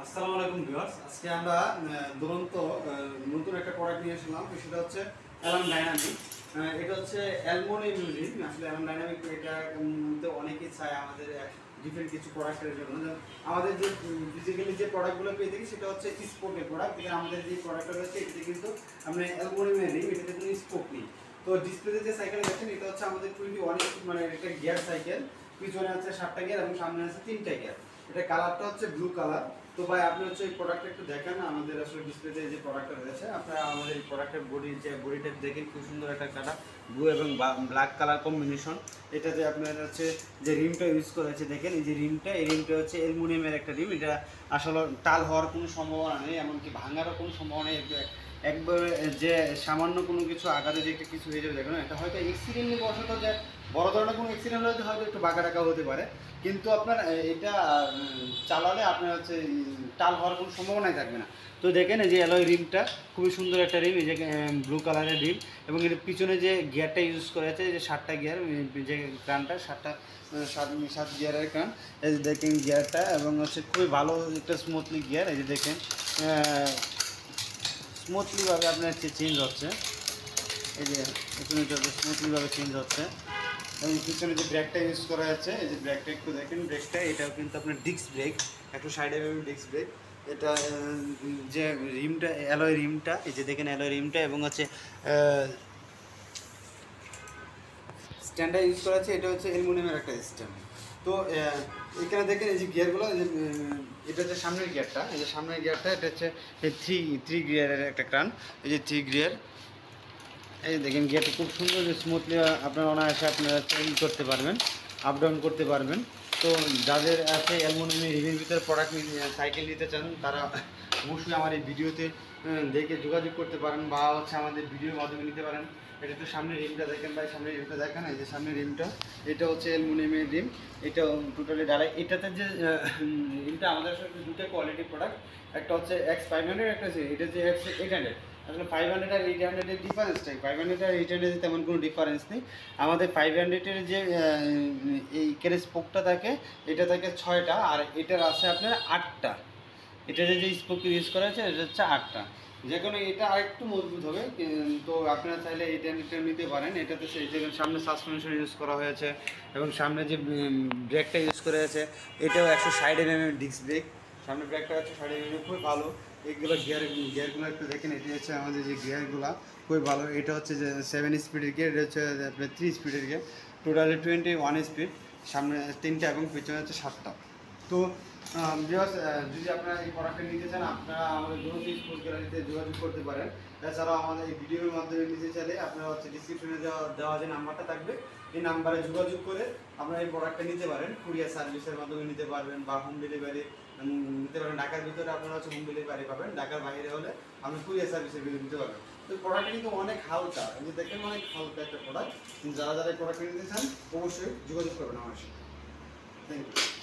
আসসালামু আলাইকুম ভিউয়ার্স। আজকে আমরা দুরন্ত নতুন একটা প্রোডাক্ট নিয়ে এসেছিলাম। সেটা হচ্ছে অ্যালান ডাইনামিক। এটা হচ্ছে অ্যালুমিনিয়াম ইউনিট। আসলে অ্যালান ডাইনামিক এটা মধ্যে অনেকেই চায় আমাদের ডিফারেন্ট কিছু প্রোডাক্টের জন্য। আমাদের যে ফিজিক্যালি যে প্রোডাক্টগুলো পেয়ে থাকি সেটা হচ্ছে স্পোকের প্রোডাক্ট। কিন্তু আমাদের যে প্রোডাক্টটা রয়েছে এটাতে কিন্তু আমরা অ্যালুমিনিয়ামের রিম, এটাতে কোনো স্পোক নেই। তো ডিসপ্লেতে যে সাইকেল দেখছেন এটা হচ্ছে আমাদের 21 মানে একটা গিয়ার সাইকেল। পিছনে আছে 7টা গিয়ার এবং সামনে আছে 3টা গিয়ার। এটা কালারটা হচ্ছে ব্লু কালার। তো ভাই আপনি হচ্ছে এই প্রোডাক্টটা একটু দেখেন। আমাদের আসলে ডিসপ্লেতে যে প্রোডাক্টটা রয়েছে আপনারা আমাদের এই প্রোডাক্টের বডিটা দেখেন, খুব সুন্দর একটা কালার, ব্লু এবং ব্ল্যাক কালার কম্বিনেশন। এটা যে আপনার হচ্ছে যে রিমটা ইউজ করেছে দেখেন, এই যে এই রিমটা হচ্ছে অ্যালুমিনিয়ামের একটা রিম। এটা আসলে টাল হওয়ার কোনো সম্ভাবনা নেই, এমনকি ভাঙারও কোনো সম্ভাবনা নেই। একবারে যে সামান্য কোনো কিছু আঘাতে যে একটা কিছু হয়ে যাবে দেখুন, এটা হয়তো অ্যাক্সিডেন্টলি বশত যে বড় ধরনের কোনো অ্যাক্সিডেন্ট হলে হয়তো একটু বাঁকা টাকা হতে পারে, কিন্তু আপনার এটা চালালে আপনার হচ্ছে টাল হওয়ার কোনো সম্ভাবনাই থাকবে না। তো দেখেন এই যে অ্যালয় রিমটা খুবই সুন্দর একটা রিম, এই যে ব্লু কালারের রিম, এবং এর পিছনে যে গিয়ারটা ইউজ করা আছে, যে 7টা গিয়ার, যে ক্রানটা 7 গিয়ারের ক্রান। এই যে দেখেন গিয়ারটা, এবং হচ্ছে খুবই ভালো একটা স্মুথলি গিয়ার। এই যে দেখেন স্মুথলিভাবে আপনার চেঞ্জ হচ্ছে, এই যে পিছনে যত স্মুথলিভাবে চেঞ্জ হচ্ছে। এবং পিছনে যে ব্রেকটা ইউজ করা যাচ্ছে, এই যে ব্রেকটা একটু দেখেন, ব্রেকটা এটাও কিন্তু আপনার ডিস্ক ব্রেক, একটু সাইডে ডিস্ক ব্রেক। এটা যে রিমটা অ্যালয় রিমটা, এই যে দেখেন অ্যালয় রিমটা, এবং হচ্ছে স্ট্যান্ডার ইউজ করা আছে, এটা হচ্ছে অ্যালুমিনিয়ামের একটা স্ট্যান্ড। তো এখানে দেখেন এই যে গিয়ারগুলো, এই যে এটা হচ্ছে সামনের গিয়ারটা, এই যে সামনের গিয়ারটা এটা হচ্ছে এই থ্রি গিয়ারের একটা ক্রান, এই যে 3 গিয়ার। এই দেখেন গিয়ারটা খুব সুন্দর স্মুথলি আপনারা অনায়াসে আপনারা চেঞ্জ করতে পারবেন, আপ ডাউন করতে পারবেন। তো যাদের আছে অ্যালুমিনিয়ামের রিমের ভিতরে প্রোডাক্ট সাইকেল নিতে চান, তারা অবশ্যই আমার এই ভিডিওতে দেখে যোগাযোগ করতে পারেন, বা হচ্ছে আমাদের ভিডিওর মাধ্যমে নিতে পারেন। এটা তো সামনের রিমটা দেখেন ভাই, সামনের রিমটা দেখেন, এই যে সামনের রিমটা, এটা হচ্ছে অ্যালুমিনিয়ামের রিম। এটা টোটালি ডালাই। এটাতে যে রিমটা আমাদের আসলে দুটো কোয়ালিটি প্রোডাক্ট, একটা হচ্ছে X500, একটা হচ্ছে এটা যে X800। আসলে 500 আর 800-এর ডিফারেন্সটাই, 500 আর 800 তেমন কোনো ডিফারেন্স নেই। আমাদের 500-এর যে এই কেরে স্পোকটা থাকে, এটা থাকে 6টা, আর এটার আছে আপনার 8টা। এটাতে যে স্পোক ইউজ করা হয়েছে এটা হচ্ছে 8টা। যে কোনো এটা আরেকটু মজবুত হবে, তো আপনারা চাইলে এটা নিতে পারেন। এটাতে সামনে সাসপেনশন ইউজ করা হয়েছে, এবং সামনে যে ব্রেকটা ইউজ করা হয়েছে এটাও 160 mm ডিস্ক ব্রেক। সামনে ব্রেকটা হচ্ছে 60 mm, খুবই ভালো। এইগুলো গিয়ারগুলো একটু দেখেন, এটা হচ্ছে আমাদের যে গিয়ারগুলো খুবই ভালো। এটা হচ্ছে যে 7 স্পিডের গিয়ার, এটা হচ্ছে আপনার 3 স্পিডের গিয়ার, টোটালি 21 স্পিড। সামনে 3টা এবং পিছনে হচ্ছে 7টা। তো যদি আপনারা এই প্রোডাক্টটা নিতে চান, আপনারা আমাদের দুরন্ত স্পোর্টস গ্যালারিতে যোগাযোগ করতে পারেন। এছাড়াও আমাদের এই ভিডিওর মাধ্যমে নিতে চাইলে আপনারা হচ্ছে ডিসক্রিপশনে দেওয়া যে নাম্বারটা থাকবে, এই নাম্বারে যোগাযোগ করে আপনারা এই প্রোডাক্টটা নিতে পারেন। কুরিয়ার সার্ভিসের মাধ্যমে নিতে পারবেন, বা হোম ডেলিভারি নিতে পারেন। ঢাকার ভিতরে আপনারা হচ্ছে হোম ডেলিভারি পাবেন, ঢাকার বাইরে হলে আপনি কুরিয়ার সার্ভিসের ভিতরে নিতে পারবেন। তো প্রোডাক্টটা কিন্তু অনেক হালকা, এই যে দেখেন অনেক হালকা একটা প্রোডাক্ট। যারা এই প্রোডাক্টটা নিতে চান অবশ্যই যোগাযোগ করবেন আমার সাথে। Thank you.